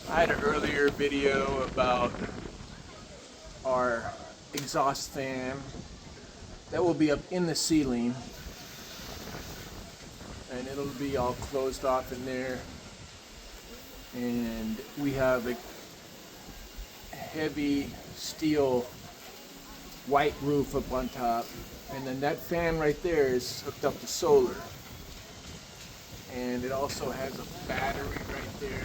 I had an earlier video about our exhaust fan that will be up in the ceiling, and it'll be all closed off in there, and we have a heavy steel white roof up on top, and then that fan right there is hooked up to solar, and it also has a battery right there,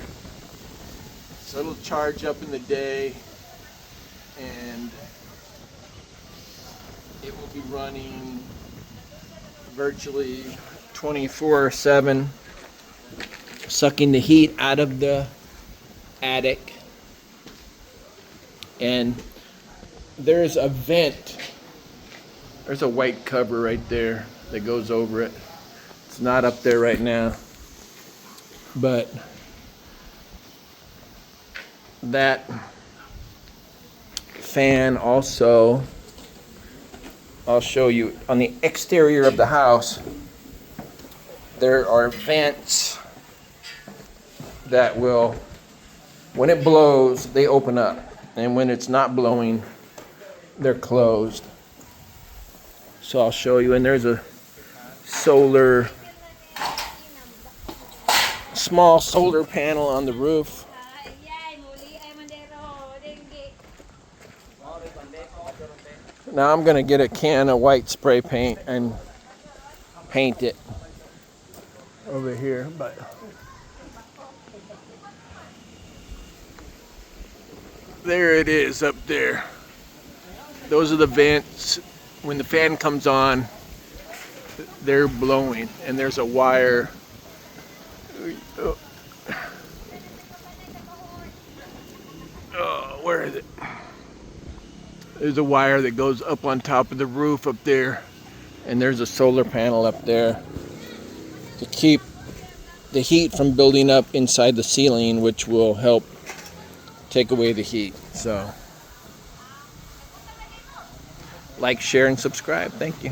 so it'll charge up in the day, and it will be running virtually 24/7, sucking the heat out of the attic. And there's a vent, there's a white cover right there that goes over it. It's not up there right now, but that fan also, I'll show you on the exterior of the house, there are vents that will, when it blows, they open up, and when it's not blowing, they're closed. So I'll show you, and there's a small solar panel on the roof. Now I'm gonna get a can of white spray paint and paint it over here, but there it is up there. Those are the vents. When the fan comes on, they're blowing, and there's a wire. Oh, where is it? There's a wire that goes up on top of the roof up there, and there's a solar panel up there to keep the heat from building up inside the ceiling, which will help take away the heat. So, like, share, and subscribe. Thank you.